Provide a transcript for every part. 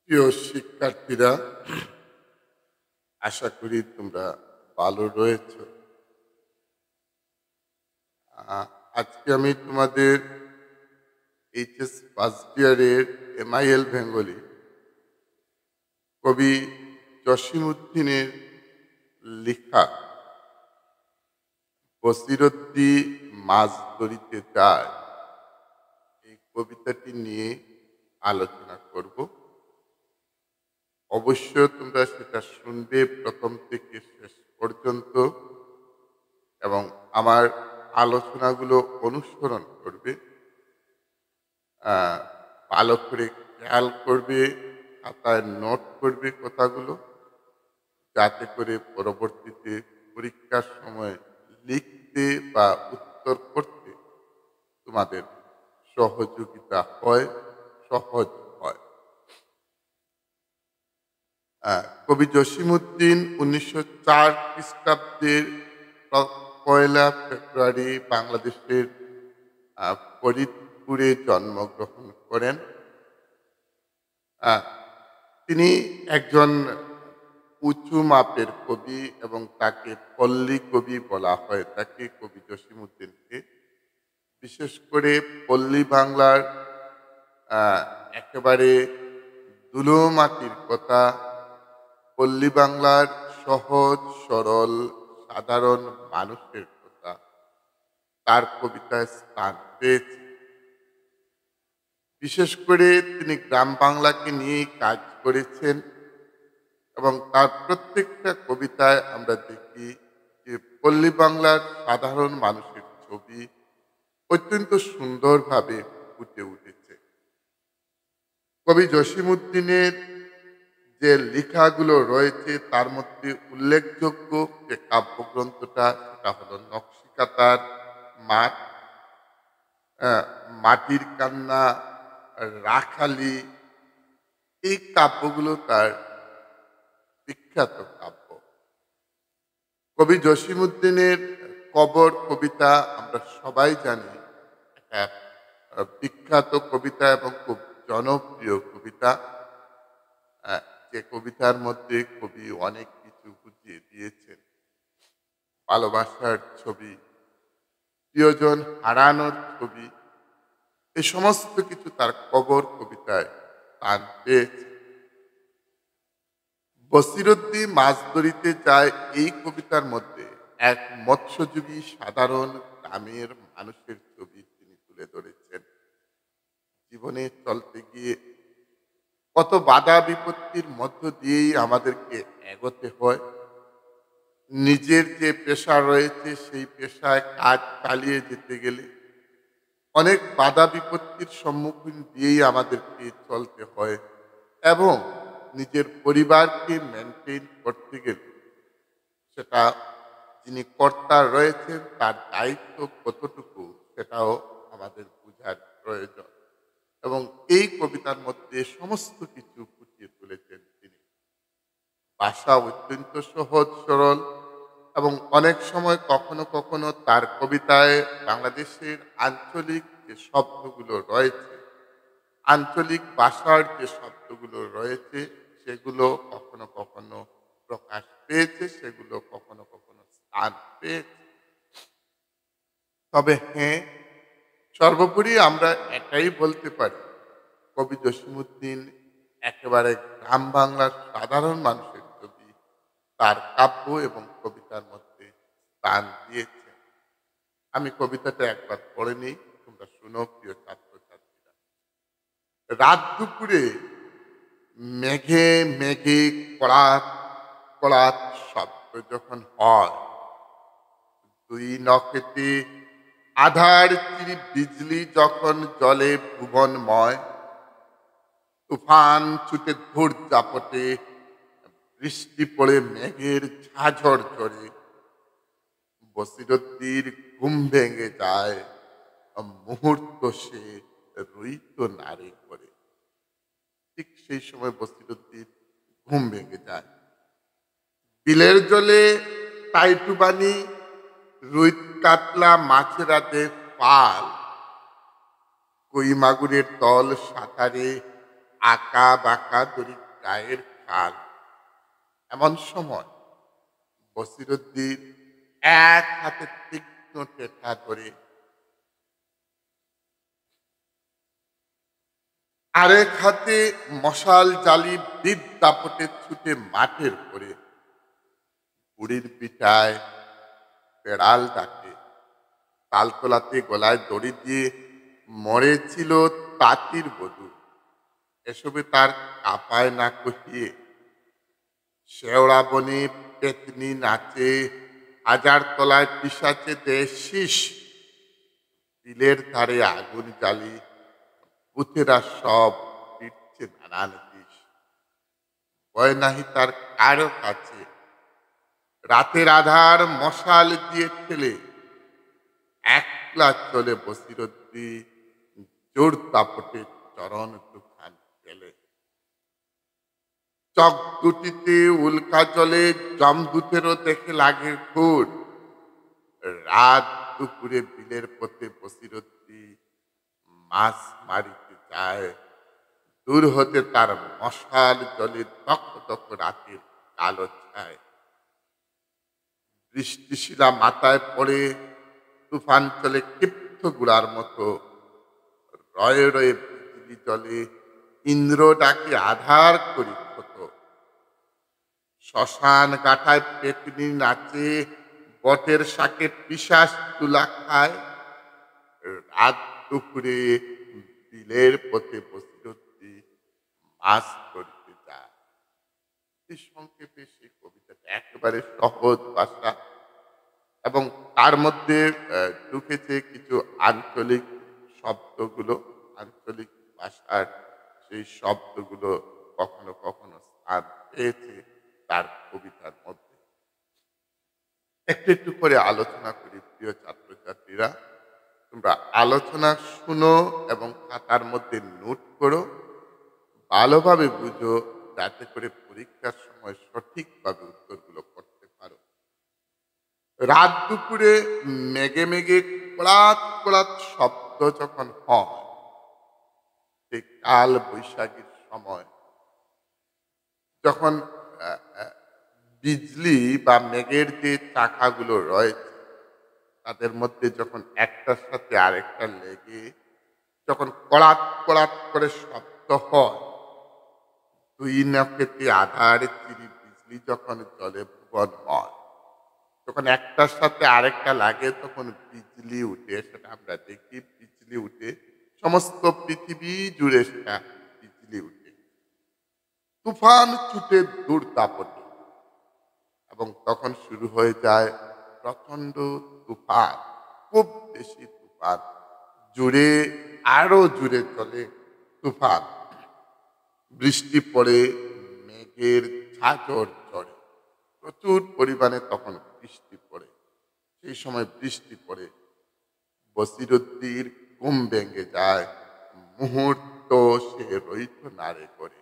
প্রিয় শিক্ষার্থীরা, আশা করি তোমরা ভালো রয়েছ। আজকে আমি তোমাদের এইচএস ফার্স্ট ইয়ারের MIL বেঙ্গলি কবি জসিমউদ্দিনের লেখা বসিরদ্দি মাছ ধরিতে যায় এই কবিতাটি নিয়ে আলোচনা করব। অবশ্য তোমরা সেটা শুনবে প্রথম থেকে শেষ পর্যন্ত এবং আমার আলোচনাগুলো অনুসরণ করবে। ভালো করে খেয়াল করবে, খাতায় নোট করবে কথাগুলো, যাতে করে পরবর্তীতে পরীক্ষার সময় লিখতে বা উত্তর করতে তোমাদের সহযোগিতা হয়, সহজ হয়। কবি জসিমউদ্দিন 1904 খ্রিস্টাব্দের 1 ফেব্রুয়ারি বাংলাদেশের ফরিদপুরে জন্মগ্রহণ করেন। তিনি একজন উঁচু মাপের কবি এবং তাকে পল্লী কবি বলা হয় থাকে। কবি জসিমউদ্দিনকে বিশেষ করে পল্লী বাংলার একেবারে ধুলো মাটির কথা, পল্লী বাংলার সহজ সরল সাধারণ মানুষের কথা তার কবিতায় স্থান পেয়েছে। বিশেষ করে তিনি গ্রাম বাংলাকে নিয়েই কাজ করেছেন এবং তার প্রত্যেকটা কবিতায় আমরা দেখি যে পল্লী বাংলার সাধারণ মানুষের ছবি অত্যন্ত সুন্দরভাবে ফুটে উঠেছে। কবি জসিমউদ্দিনের যে লেখাগুলো রয়েছে তার মধ্যে উল্লেখযোগ্য যে কাব্যগ্রন্থটা সেটা হলো নকশিকাতার মাঠ, মাটির কান্না, রাখালি। এই কাব্যগুলো তার বিখ্যাত কাব্য। কবি জসিমউদ্দিনের কবর কবিতা আমরা সবাই জানি, একটা বিখ্যাত কবিতা এবং খুব জনপ্রিয় কবিতা। যে কবিতার মধ্যে কবি অনেক কিছু বুঝিয়ে দিয়েছেন। ভালোবাসার ছবি, প্রিয়জন হারানোর ছবি, এই সমস্ত কিছু তার কবর কবিতায় স্থান পেয়েছে। বসিরদ্দি মাছ ধরিতে যায় এই কবিতার মধ্যে এক মৎস্যজীবী সাধারণ গ্রামের মানুষের ছবি তিনি তুলে ধরেছেন। জীবনে চলতে গিয়ে কত বাধা বিপত্তির মধ্য দিয়েই আমাদেরকে এগোতে হয়। নিজের যে পেশা রয়েছে সেই পেশায় কাজ চালিয়ে যেতে গেলে অনেক বাধা বিপত্তির সম্মুখীন দিয়েই আমাদেরকে চলতে হয় এবং নিজের পরিবারকে মেনটেন করতে গেলে সেটা যিনি কর্তা রয়েছেন তার দায়িত্ব কতটুকু সেটাও আমাদের বোঝার প্রয়োজন এবং এই কবিতার মধ্যে সমস্ত কিছু ফুটিয়ে তুলেছেন তিনি। ভাষা অত্যন্ত সহজ সরল এবং অনেক সময় কখনো কখনো তার কবিতায় বাংলাদেশের আঞ্চলিক যে শব্দগুলো রয়েছে, আঞ্চলিক ভাষার যে শব্দগুলো রয়েছে সেগুলো কখনো কখনো প্রকাশ পেয়েছে, সেগুলো কখনো কখনো স্থান পেয়েছে। তবে হ্যাঁ, সর্বোপরি আমরা এটাই বলতে পারি, কবি জসিমউদ্দিন একেবারে গ্রাম বাংলার সাধারণ মানুষের ছবি তার কাব্য এবং কবিতার মধ্যে স্থান দিয়েছে। আমি কবিতাটা একবার পড়ে নিই, তোমরা শুনো প্রিয় ছাত্রছাত্রীরা। রাত দুপুরে মেঘে মেঘে কড়াত কড়াত শব্দ যখন হয়, দুই নখেতে আধার চিরি বিজলি যখন জলে ভুবনময়, তুফান ছুটে ধূর জাপটে, বৃষ্টি পড়ে মেঘের ঝাঝড় ঝরে, বসিরদ্দির ঘুম ভেঙে যায়, মুহূর্ত সে রইত নারে করে। ঠিক সেই সময় বসিরদ্দির ঘুম ভেঙে যায়। বিলের জলে টাইটুবানি, রুই কাতলা মাছেরা দে পাল, কই মাগুরের দল সাঁতারে আঁকা বাঁকা দড়ি গায়ের খাল। এমন সময় বসিরুদ্দিন এক হাতে তীক্ষ্ণ টেটা ধরে আরেক হাতে মশাল জ্বালি দ্বীপ দাপটে ছুটে মাঠের পরে বুড়ির পিঠায় বেড়াল ডাকে, তালতলাতে গলায় দড়ি দিয়ে মরেছিল তাঁতির বধূ। এসবে তার কাঁপায় না কহিয়ে শেওড়া বনে পেতনি নাচে, হাজার তলায় পিসাচে দেয় শীষ, বিলের ধারে আগুন জ্বালি ভূতেরা সব ফিরছে নানান বিষ। ভয় নাহি তার কারো কাছে, রাতের আধার মশাল দিয়ে ঠেলে একলা চলে বসিরদ্দি জোর দাপটে চরণ তুফান ফেলে। চক দুটিতে উল্কা জলে জমদূতেরও দেখে লাগে ঘুর। রাত দুপুরে বিলের পথে বসিরদ্দি মাছ মারিতে যায়, দূর হতে তার মশাল জলে তক তক রাতের কালো ছায়। বৃষ্টিশিলা মাথায় পড়ে, তুফান চলে ক্ষিপ্ত গুড়ার মতো, রয়ে রয়ে বিজলি জলে ইন্দ্র ডাকে আধার করি ক্ষত। শ্মশান কাঠায় পেতনি নাচে, বটের শাকে পিশাচ তুলা খায়। রাত দুপুরে বিলের পথে বসিরদ্দি মাছ ধরতে যায়। এই সংক্ষেপে সেই কবিতাটা একেবারে সহজ ভাষা এবং তার মধ্যে ঢুকেছে কিছু আঞ্চলিক শব্দগুলো, আঞ্চলিক ভাষার সেই শব্দগুলো কখনো কখনো স্থান পেয়েছে তার কবিতার মধ্যে। একটু একটু করে আলোচনা করি প্রিয় ছাত্রছাত্রীরা। তোমরা আলোচনা শুনো এবং খাতার মধ্যে নোট করো, ভালোভাবে বুঝো, যাতে করে পরীক্ষার সময় সঠিকভাবে উত্তরগুলো করতে পারো। রাত দুপুরে মেঘে মেঘে কোলাত কোলাত শব্দ যখন হয়, সেই কাল বৈশাখীর সময় যখন বিজলি বা মেঘের যে চাকাগুলো রয়েছে তাদের মধ্যে যখন একটার সাথে আরেকটা লেগে যখন কড়াত কড়াত করে শব্দ হয়, দুই নখেতে আধার চিরি বিজলি যখন জলে ভুবন হয়, যখন একটার সাথে আরেকটা লাগে তখন বিজলি উঠে, সেটা আমরা দেখি বিজলি উঠে সমস্ত পৃথিবী জুড়ে সেটা বিজলি উঠে, তুফান ছুটে দূর দাপটে এবং তখন শুরু হয়ে যায় প্রচন্ড তুফান, খুব বেশি তুফান, জুড়ে আরো জুড়ে চলে তুফান। বৃষ্টি পড়ে, মেঘের ঝাঁঝর ঝরে, প্রচুর পরিমাণে তখন বৃষ্টি পড়ে। সেই সময় বৃষ্টি পড়ে বসিরুদ্দির ঘুম ভেঙে যায়, মুহূর্ত সে রইত নারে করে।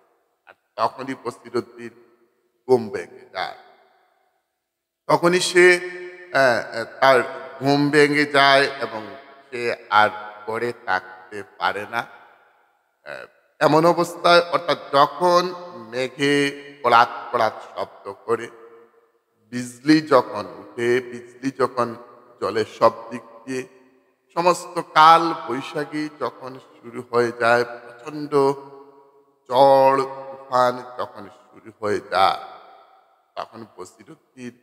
আর তখনই বসিরুদ্দির ঘুম ভেঙে যায়, তখনই সে তার ঘুম ভেঙে যায় এবং সে আর গড়ে থাকতে পারে না। এমন অবস্থায়, অর্থাৎ যখন মেঘে কড়াত কড়াত শব্দ করে, বিজলি যখন উঠে, বিজলি যখন জলের সব দিক দিয়ে, সমস্ত কাল বৈশাখী যখন শুরু হয়ে যায়, প্রচন্ড ঝড় তুফান যখন শুরু হয়ে যায়, তখন বসিরুদ্দির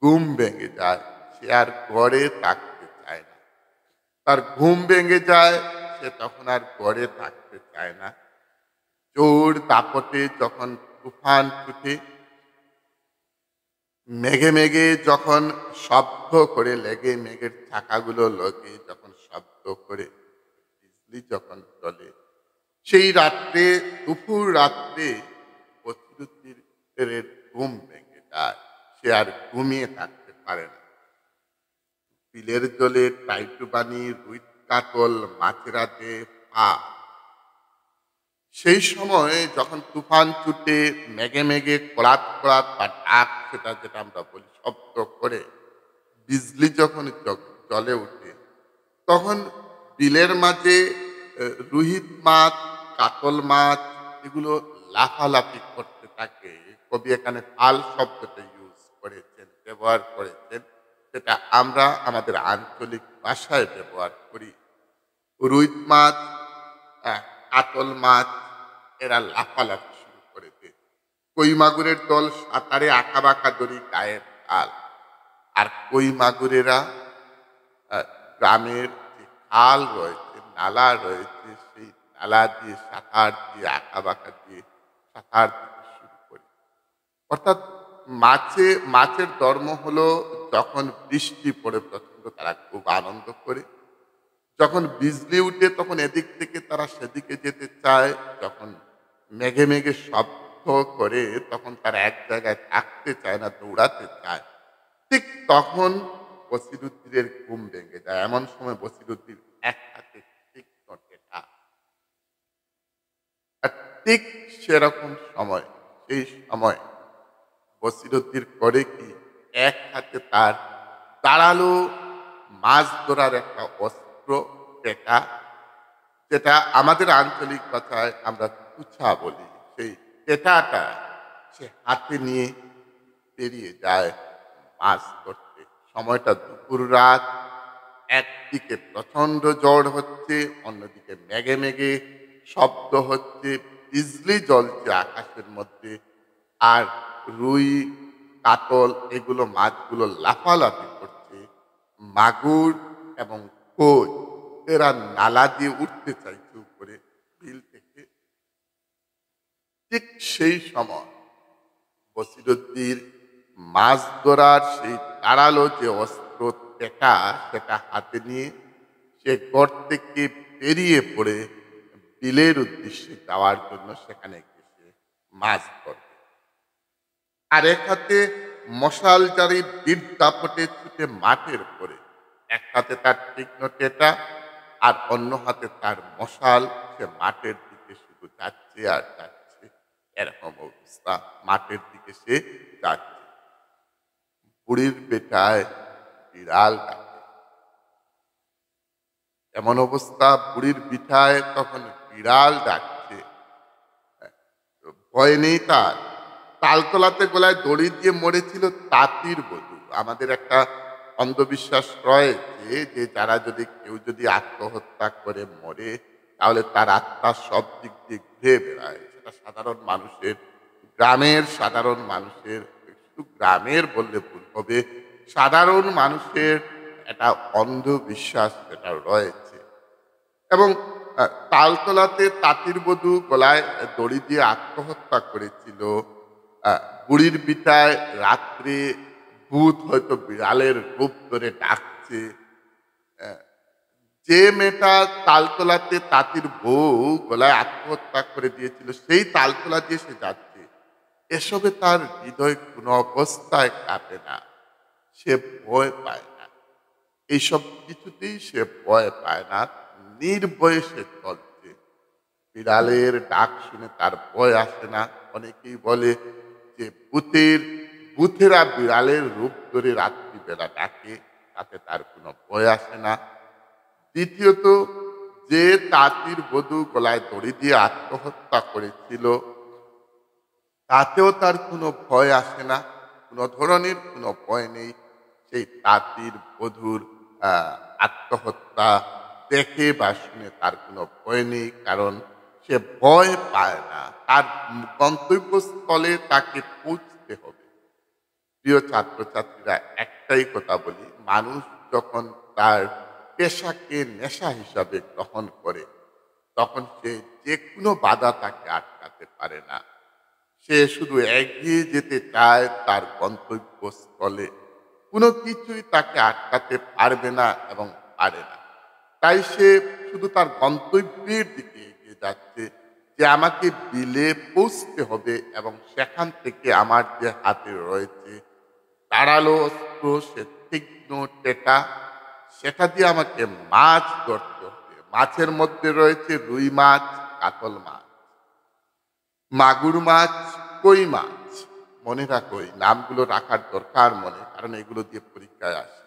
ঘুম ভেঙে যায়, সে আর গড়ে থাকতে চায় না। তার ঘুম ভেঙে যায়, সে তখন আর গড়ে থাকতে চায় না। জোর দাপটে যখন তুফান ছুটে, মেঘে মেঘে যখন শব্দ করে লেগে, মেঘের চাকাগুলো লগে যখন শব্দ করে, বিজলি যখন চলে, সেই রাত্রে, দুপুর রাত্রে বসিরুদ্দির ঘুম ভেঙে যায়, সে আর ঘুমিয়ে থাকতে পারে না। বিলের জলে টাইটুবানি, রুই কাতল, মাছেরা দে পা। সেই সময় যখন তুফান ছুটে মেঘে মেঘে কড়াত কড়াত বা ডাক, সেটা যেটা আমরা বলি শব্দ করে, বিজলি যখন জলে উঠে, তখন বিলের মাঝে রুহিত মাছ, কাতল মাছ যেগুলো লাফালাফি করতে থাকে, কবি এখানে ফাল শব্দটা ইউজ করেছেন, ব্যবহার করেছেন, সেটা আমরা আমাদের আঞ্চলিক ভাষায় ব্যবহার করি। রুই মাছ, কাতল মাছ, এরা লাফালাফি শুরু করে দেয়। কই মাগুরের দল সাঁতারে আঁকাবাঁকা দড়ি গায়ের খাল। আর কই মাগুরেরা গ্রামের যে খাল রয়েছে, নালা রয়েছে, সেই নালা দিয়ে সাঁতার দিয়ে আঁকাবাঁকা দিয়ে সাঁতার দিতে শুরু করে। অর্থাৎ মাছের ধর্ম হলো, যখন বৃষ্টি পড়ে প্রচন্ড তারা খুব আনন্দ করে, যখন বিজলি উঠে তখন এদিক থেকে তারা সেদিকে যেতে চায়, যখন মেঘে মেঘে শব্দ করে তখন তারা এক জায়গায় থাকতে চায় না, দৌড়াতে চায়। ঠিক তখন বসিরুদ্দিনের ঘুম ভেঙে যায়। এমন সময় বসিরুদ্দিন এক হাতে তীক্ষ্ণ টেটা। আর ঠিক সেরকম সময়, সেই সময় বসিরুদ্দিন করে কি, এক হাতে তার দাঁড়ালো মাছ ধরার একটা অস্ত্র, টেটা, যেটা আমাদের আঞ্চলিক ভাষায় আমরা কুচা বলি, সেই টেটাটা সে হাতে নিয়ে বেরিয়ে যায় মাছ ধরতে। সময়টা দুপুর রাত, একদিকে প্রচন্ড ঝড় হচ্ছে, অন্যদিকে মেঘে মেঘে শব্দ হচ্ছে, বিজলি জ্বলছে আকাশের মধ্যে। আর রুই, কাতল, এগুলো মাছগুলো লাফালাফি করছে। মাগুর এবং কই, এরা নালা দিয়ে উঠতে চাইছে উপরে বিল থেকে। ঠিক সেই সময় বসিরুদ্দিন মাছ ধরার সেই ধারালো যে অস্ত্র টেকা, সেটা হাতে নিয়ে সে ঘর থেকে বেরিয়ে পড়ে বিলের উদ্দেশ্যে যাওয়ার জন্য সেখানে গেছে মাছ ধরবে। আর এক হাতে মশাল জারি বীর দাপটে ছুটে মাঠের পরে, এক হাতে তার তীক্ষ্ণ টেটা আর অন্য হাতে তার মশাল। সে মাঠের দিকে শুধু যাচ্ছে আর যাচ্ছে, এরকম অবস্থা। মাঠের দিকে সে যাচ্ছে। বুড়ির বেটায় বিড়াল ডাকে, এমন অবস্থা, বুড়ির বিঠায় তখন বিড়াল ডাকছে। ভয় নেই তার। তালতলাতে গলায় দড়ি দিয়ে মরেছিল তাঁতির বধূ। আমাদের একটা অন্ধবিশ্বাস রয়েছে যে যারা কেউ যদি আত্মহত্যা করে মরে, তাহলে তার আত্মা সব দিক দিয়ে ঘুরে বেড়ায়। সেটা সাধারণ মানুষের, গ্রামের সাধারণ মানুষের, শুধু গ্রামের বললে ভুল হবে, সাধারণ মানুষের একটা অন্ধবিশ্বাস যেটা রয়েছে। এবং তালতলাতে তাঁতির বধূ গলায় দড়ি দিয়ে আত্মহত্যা করেছিল। বুড়ির বিটায় রাত্রে ভূত হয়তো বিড়ালের রূপ ধরে ডাকছে। যে মেয়েটা তালতলাতে তাঁতির বউ গলায় আত্মহত্যা করে দিয়েছিল, সেই তালতলা দিয়ে সে যাচ্ছে। এসবে তার হৃদয় কোনো অবস্থায় কাঁপে না, সে ভয় পায় না। এইসব কিছুতেই সে ভয় পায় না, নির্ভয়ে সে চলছে। বিড়ালের ডাক শুনে তার ভয় আসে না। অনেকেই বলে যে ভূতেরা বিড়ালের রূপ ধরে রাত্রিবেলা ডাকে, তাতে তার কোনো ভয় আসে না। দ্বিতীয়ত, যে তাঁতির বধূ গলায় দড়ি দিয়ে আত্মহত্যা করেছিল, তাতেও তার কোনো ভয় আসে না, কোনো ধরনের কোনো ভয় নেই। সেই তাঁতির বধূর আত্মহত্যা দেখে বা শুনে তার কোনো ভয় নেই, কারণ সে ভয় পায় না। তার গন্তব্যস্থলে তাকে পৌঁছতে হবে। প্রিয় ছাত্রছাত্রীরা, একটাই কথা বলি, মানুষ যখন তার পেশাকে নেশা হিসাবে গ্রহণ করে, তখন সে যে কোনো বাধা তাকে আটকাতে পারে না। সে শুধু এগিয়ে যেতে চায় তার গন্তব্যস্থলে, কোনো কিছুই তাকে আটকাতে পারবে না এবং পারে না। তাই সে শুধু তার গন্তব্যের দিকে এগিয়ে যাচ্ছে, যে আমাকে বিলে পৌঁছতে হবে এবং সেখান থেকে আমার যে হাতে রয়েছে ধারালো অস্ত্র, সে তীক্ষ্ণ টেটা, সেটা দিয়ে আমাকে মাছ ধরতে হবে। মাছের মধ্যে রয়েছে রুই মাছ, কাতল মাছ, মাগুর মাছ, কই মাছ। মনে রাখো, এই নামগুলো রাখার দরকার মনে, কারণ এগুলো দিয়ে পরীক্ষায় আসে।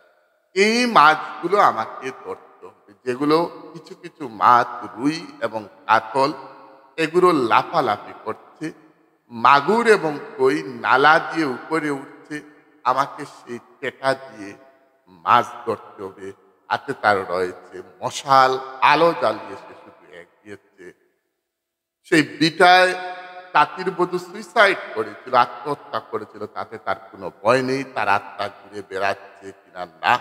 এই মাছগুলো আমাকে ধরতে হবে, যেগুলো কিছু কিছু মাছ রুই এবং কাতল, এগুলো লাফালাফি করছে। মাগুর এবং কই নালা দিয়ে উপরে উঠছে। আমাকে সেই টেটা দিয়ে মাছ ধরতে হবে। হাতে তার রয়েছে মশাল, আলো জ্বালিয়ে সে শুধু এগিয়েছে। সেই বিটায় তাঁতির বধূ সুইসাইড করেছিল, আত্মহত্যা করেছিল। তাতে তার কোনো ভয় নেই, তার আত্মা ঘুরে বেড়াচ্ছে কিনা না।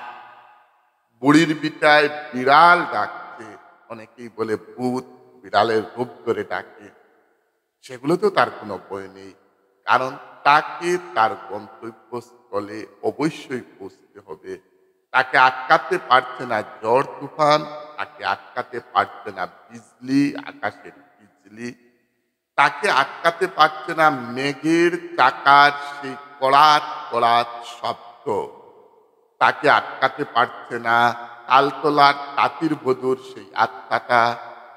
বুড়ির বিটায় বিড়াল ডাকছে, অনেকেই বলে ভূত বিড়ালের রূপ ধরে ডাকে। সেগুলোতেও তার কোনো ভয় নেই, কারণ তাকে তার গন্তব্যস্থলে অবশ্যই পৌঁছতে হবে। তাকে আটকাতে পারছে না ঝড় তুফান, তাকে আটকাতে পারছে না বিজলি, আকাশের বিজলি, তাকে আটকাতে পারছে না মেঘের চাকার সেই কড়াত কড়াত শব্দ, তাকে আটকাতে পারছে না তালতলার তাঁতির বধূর সেই আত্মাটা,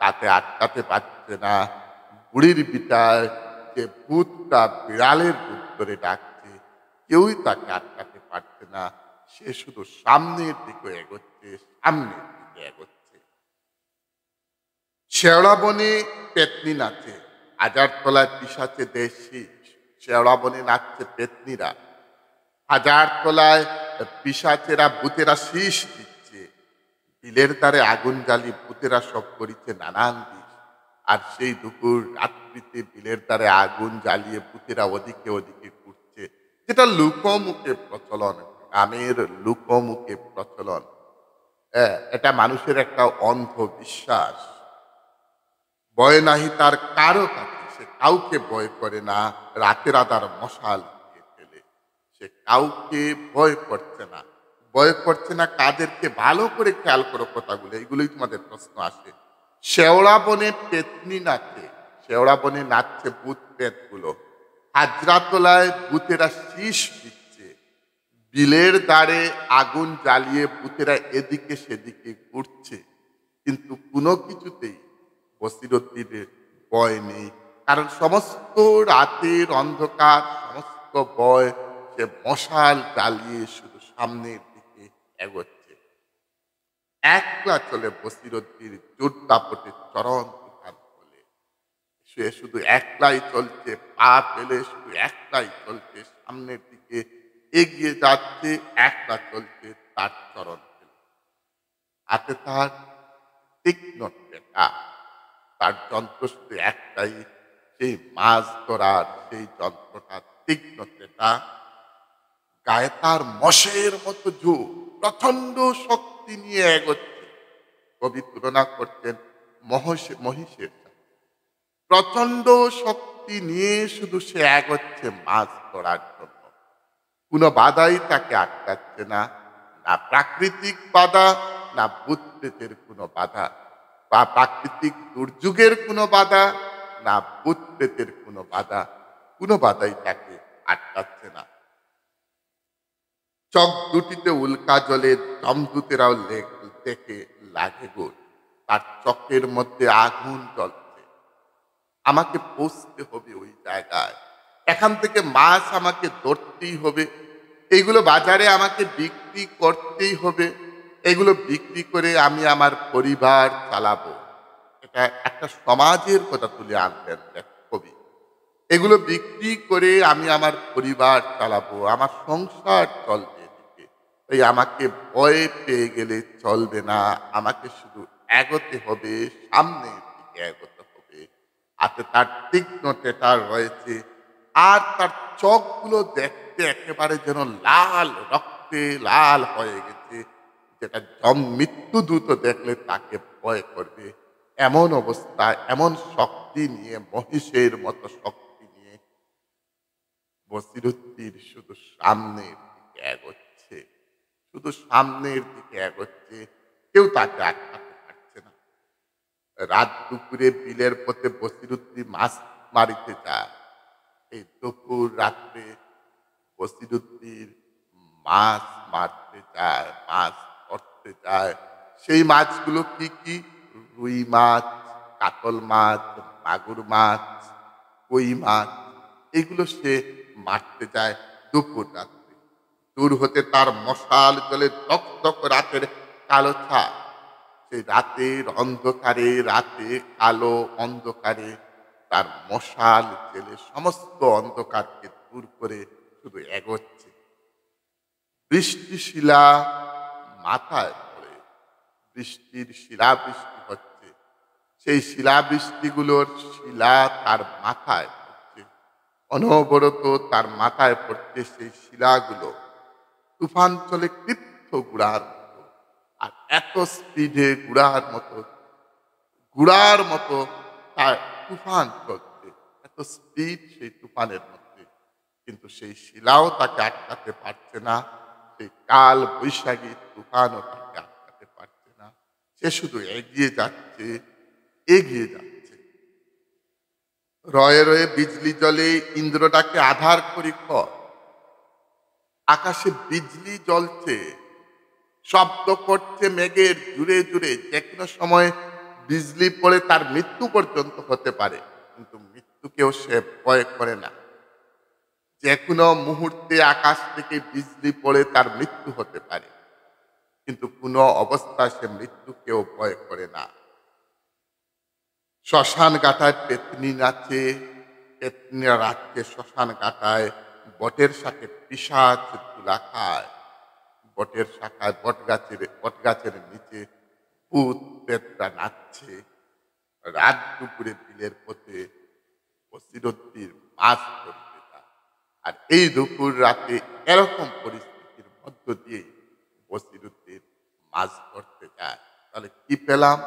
তাতে আটকাতে পারছে না বুড়ির বিটায় যে ভূতটা বিড়ালের রূপ ধরে ডাকছে। কেউই তাকে আটকাতে পারছে না। সে শুধু সামনের দিকে এগোচ্ছে, সামনের দিকে এগোচ্ছে। শেওড়া বনে পেতনি নাচে, হাজারতলায় পিসাচে দেশি। শেওড়া বনে নাচছে পেতনিরা, হাজারতলায় পিসাচেরা ভূতেরা শীষ দিচ্ছে। বিলের দ্বারে আগুন জ্বালি ভূতেরা সব করিছে নানান দিক। আর সেই দুপুর রাত্রিতে বিলের দ্বারে আগুন জ্বালিয়ে ভূতেরা ওদিকে ওদিকে ঘুরছে, যেটা লোকমুখে প্রচলন, গ্রামের লোকমুখে প্রচলন। এটা মানুষের একটা অন্ধবিশ্বাস। ভয় নাহি তার কারো কাছে, সে কাউকে ভয় করে না। রাতের আধার মশাল দিয়ে ফেলে, সে কাউকে ভয় করছে না। ভয় করছে না কাদেরকে? ভালো করে খেয়াল করো কথাগুলো, এগুলোই তোমাদের প্রশ্ন আসে। শেওড়া বনে পেতনি নাচে, শেওড়া বনে নাচছে ভূত পেত গুলো। হাজরাতলায় ভূতেরা শীষ দিচ্ছে, বিলের দ্বারে আগুন জ্বালিয়ে ভূতেরা এদিকে সেদিকে ঘুরছে। কিন্তু কোনো কিছুতেই বসিরুদ্দিনের ভয় নেই, কারণ সমস্ত রাতের অন্ধকার, সমস্ত ভয় সে মশাল জ্বালিয়ে শুধু সামনের দিকে এগোচ্ছে। একলা চলে বসিরুদ্দির জোর দাপটে চরণ তুফান বলে। সে শুধু একলাই চলছে, পা ফেলে শুধু একলাই চলছে, সামনের দিকে এগিয়ে যাচ্ছে, একলা চলছে তার চরণ ফেলে। হাতে তার তীক্ষ্ণ টেকা, তার যন্ত্র শুধু একটাই, সেই মাছ ধরার সেই যন্ত্রটা তীক্ষ্ণ টেকা। গায়ে তার মশের মতো ঝোঁক, প্রচন্ড শক্তি নিয়ে এগোচ্ছে। কবি তুলনা করছেন মহিষের সাথে। প্রচন্ড শক্তি নিয়ে শুধু সে এগোচ্ছে মাছ ধরার জন্য। কোনো বাধাই তাকে আটকাচ্ছে না, না প্রাকৃতিক বাধা, না ভূত প্রেতের কোনো বাধা, বা প্রাকৃতিক দুর্যোগের কোনো বাধা, না ভূত প্রেতের কোনো বাধা। কোনো বাধাই তাকে আটকাচ্ছে না। চোখ দুটিতে উল্কা জলে জমদূতেরাও দেখে লাগে গোল। তার চোখের মধ্যে আগুন জ্বলছে। আমাকে পৌঁছতে হবে ওই জায়গায়, এখান থেকে মাছ আমাকে ধরতেই হবে, এইগুলো বাজারে আমাকে বিক্রি করতেই হবে। এগুলো বিক্রি করে আমি আমার পরিবার চালাবো। এটা একটা সমাজের কথা তুলে আনলেন কবি। এগুলো বিক্রি করে আমি আমার পরিবার চালাবো, আমার সংসার চলবে এদিকে। তাই আমাকে ভয় পেয়ে গেলে চলবে না, আমাকে শুধু এগোতে হবে, সামনের দিকে এগোতে হবে। হাতে তার তীক্ষ্ণ টেটার রয়েছে, আর তার চোখগুলো দেখতে একেবারে যেন লাল, রক্তে লাল হয়ে গেছে, যেটা মৃত্যুদূত দেখলে তাকে ভয় করবে। এমন অবস্থা, এমন শক্তি নিয়ে, মহিষের মতো শক্তি নিয়ে বসিরুদ্দিন শুধু সামনের দিকে এগোচ্ছে, শুধু সামনের দিকে এগোচ্ছে। কেউ তাকে আটকাতে পারছে না। রাত দুপুরে বিলের পথে বসিরুদ্দিন মাছ মারিতে যায়। এই দুপুর রাত্রে বসিরুদ্দিন মাছ মারতে যায়, মাছ ধরতে যায়। সেই মাছগুলো কি কি? রুই মাছ, কাতল মাছ, মাগুর মাছ, কই মাছ, এগুলো সে মারতে যায় দুপুর রাত্রে। দূর হতে তার মশাল জলে দকদক রাতের কালো ছাপ। সেই রাতের অন্ধকারে, রাতে কালো অন্ধকারে তার মশাল জেলে সমস্ত অন্ধকারকে দূর করে শুধু এগোচ্ছে। বৃষ্টিশিলা মাথায় পড়ে, বৃষ্টির শিলাবৃষ্টি হচ্ছে। সেই শিলাবৃষ্টিগুলোর শিলা তার মাথায় পড়ছে, অনবরত তার মাথায় পড়ছে সেই শিলাগুলো। তুফান চলে ক্ষিপ্ত গুড়ার মতো, আর এত স্পিডে গুড়ার মতো তার তুফান চলছে, এত স্পিড সেই তুফানের মধ্যে। কিন্তু সেই শিলাও তাকে আটকাতে পারছে না, সেই কাল বৈশাখী তুফানও তাকে আটকাতে পারছে না। সে শুধু এগিয়ে যাচ্ছে, এগিয়ে যাচ্ছে। রয়ে রয়ে বিজলি জ্বলে, ইন্দ্রটাকে আধার করি কর। আকাশে বিজলি জ্বলছে, শব্দ করছে মেঘের জুড়ে জুড়ে। যে কোনো সময় বিজলি পড়ে তার মৃত্যু পর্যন্ত হতে পারে, কিন্তু মৃত্যুকেও সে ভয় করে না। যে কোনো মুহূর্তে আকাশ থেকে বিজলি পড়ে তার মৃত্যু হতে পারে, কিন্তু কোনো অবস্থা সে মৃত্যুকেও ভয় করে না। শ্মশান গাটায় পেতনি নাচে, পেতনিরা রাত্রে শ্মশান গাটায় বটের শাকে পিশাচ তুলা খায়। বটের শাখায় বট গাছের নিচে ভূত প্রেতরা নাচছে। রাত দুপুরে বিলের পথে বসিরদ্দির মাছ ধরতে যায়। আর এই দুপুর রাতে এরকম পরিস্থিতির মধ্য দিয়েই বসিরুদ্দিন মাছ ধরতে যায়। তাহলে কি পেলাম?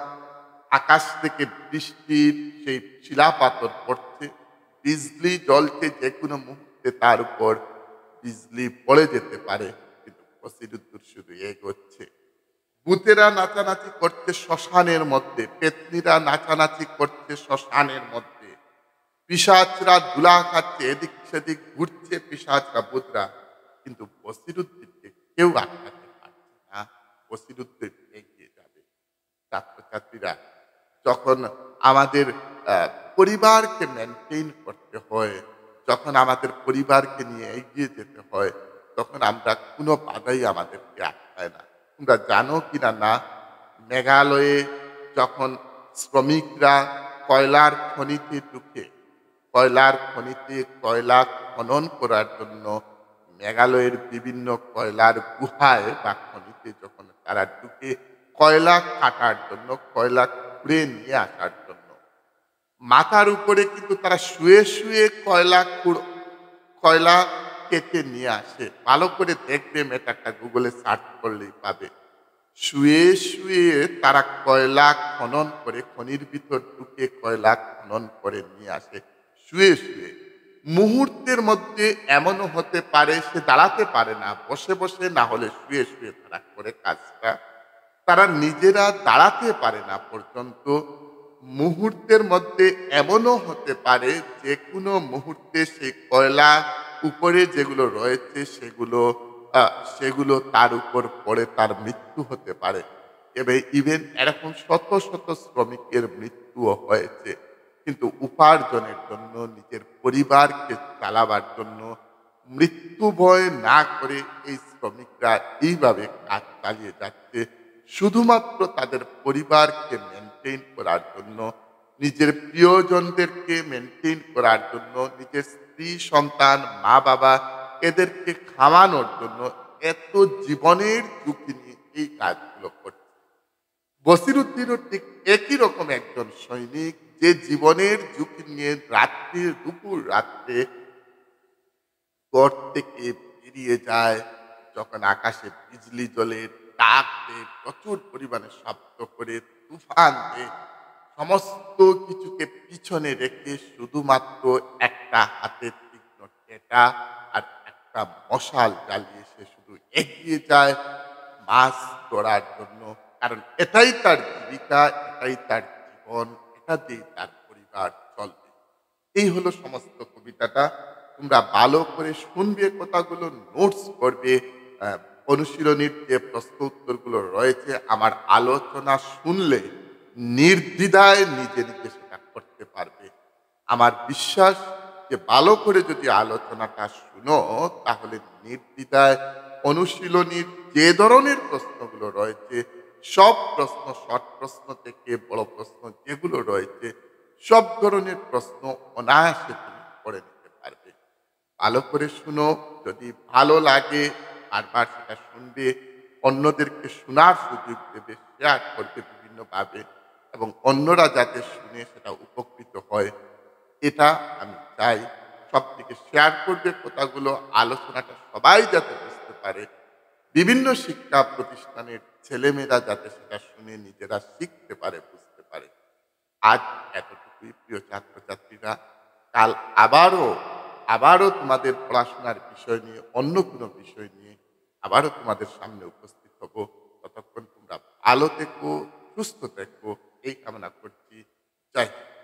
আকাশ থেকে বৃষ্টির সেই শিলাপাথর পড়ছে, বিজলি জ্বলছে, যে কোনো মুহূর্তে তার উপর বিজলি পড়ে যেতে পারে, কিন্তু বসিরুদ্দিন শুধু এগোচ্ছে। ভূতেরা নাচানাচি করছে শ্মশানের মধ্যে, পেতনিরা নাচানাচি করছে শ্মশানের মধ্যে, পিশাচরা ধুলা খাচ্ছে, এদিক সেদিক ঘুরছে পিশাচরা ভূতরা, কিন্তু বসিরুদ্দিনকে কেউ আটকাতে পারছে না। বসিরুদ্দিন এগিয়ে যাবে। ছাত্রছাত্রীরা, যখন আমাদের পরিবারকে মেনটেন করতে হয়, যখন আমাদের পরিবারকে নিয়ে এগিয়ে যেতে হয়, তখন আমরা কোনো বাধাই আমাদেরকে আটকায় না। তোমরা জানো কিনা না, মেঘালয়ে যখন শ্রমিকরা কয়লার খনিতে ঢুকে, কয়লার খনিতে কয়লা খনন করার জন্য মেঘালয়ের বিভিন্ন কয়লার গুহায় বা খনিতে যখন তারা ঢুকে কয়লা কাটার জন্য, কয়লা খুঁড়ে নিয়ে আসার জন্য, মাথার উপরে কিন্তু তারা শুয়ে শুয়ে কয়লা কেটে নিয়ে আসে। ভালো করে দেখবে, মেটারটা গুগলে সার্চ করলেই পাবে। শুয়ে শুয়ে তারা কয়লা খনন করে, খনির ভিতর ঢুকে কয়লা খনন করে নিয়ে আসে শুয়ে শুয়ে। মুহূর্তের মধ্যে এমনও হতে পারে সে দাঁড়াতে পারে না, বসে বসে না হলে শুয়ে শুয়ে তারা করে কাজটা। তারা নিজেরা দাঁড়াতে পারে না পর্যন্ত। মুহূর্তের মধ্যে এমনও হতে পারে যে কোনো মুহূর্তে সেই কয়লা উপরে যেগুলো রয়েছে সেগুলো তার উপর পড়ে তার মৃত্যু হতে পারে। ইভেন এরকম শত শত শ্রমিকের মৃত্যুও হয়েছে, কিন্তু উপার্জনের জন্য, নিজের পরিবারকে চালাবার জন্য মৃত্যু ভয় না করে এই শ্রমিকরা এইভাবে কাজ চালিয়ে যাচ্ছে, শুধুমাত্র তাদের পরিবারকে মেনটেন করার জন্য, নিজের প্রিয়জনদেরকে মেনটেন করার জন্য, নিজের স্ত্রী সন্তান মা বাবা এদেরকে খাওয়ানোর জন্য এত জীবনের ঝুঁকি নিয়ে এই কাজগুলো করছে। বসিরুদ্দিনও ঠিক একই রকম একজন সৈনিক, যে জীবনের ঝুঁকি নিয়ে দুপুর রাত্রে গড় থেকে বেরিয়ে যায়, যখন আকাশে বিজলি জ্বলে, ডাক দেয়, প্রচুর পরিমাণে শব্দ করে, তুফান দেয়, সমস্ত কিছুকে পিছনে রেখে শুধুমাত্র একটা হাতে তীক্ষ্ণ টেটা আর একটা মশাল জ্বালিয়ে সে শুধু এগিয়ে যায় মাছ ধরার জন্য। কারণ এটাই তার জীবিকা, এটাই তার জীবন, এটা দিয়ে তার পরিবার চলবে। এই হলো সমস্ত কবিতাটা। তোমরা ভালো করে শুনবে, কথাগুলো নোটস করবে। আহ, অনুশীলনীর যে প্রশ্ন উত্তরগুলো রয়েছে আমার আলোচনা শুনলে নির্দ্বিধায় নিজে নিজে সেটা করতে পারবে। আমার বিশ্বাস যে ভালো করে যদি আলোচনাটা শুনো, তাহলে নির্দ্বিধায় অনুশীলনীর যে ধরনের প্রশ্নগুলো রয়েছে, সব প্রশ্ন, শর্ট প্রশ্ন থেকে বড় প্রশ্ন যেগুলো রয়েছে, সব ধরনের প্রশ্ন অনায়াসে তুমি করে নিতে পারবে। ভালো করে শুনো, যদি ভালো লাগে বারবার সেটা শুনবে, অন্যদেরকে শোনার সুযোগ দেবে, শেয়ার করবে বিভিন্নভাবে এবং অন্যরা যাতে শুনে সেটা উপকৃত হয়, এটা আমি চাই। সবদিকে শেয়ার করবে কথাগুলো, আলোচনাটা সবাই যাতে বুঝতে পারে। বিভিন্ন শিক্ষা প্রতিষ্ঠানের ছেলেমেয়েরা যাতে সেটা শুনে নিজেরা শিখতে পারে, বুঝতে পারে। আজ এতটুকুই প্রিয় ছাত্রছাত্রীরা। কাল আবারও তোমাদের পড়াশোনার বিষয় নিয়ে, অন্য কোনো বিষয় নিয়ে আবারও তোমাদের সামনে উপস্থিত হব। ততক্ষণ তোমরা ভালো থেকো, সুস্থ থেকো, এই কামনা করছি। জয় হিন্দ।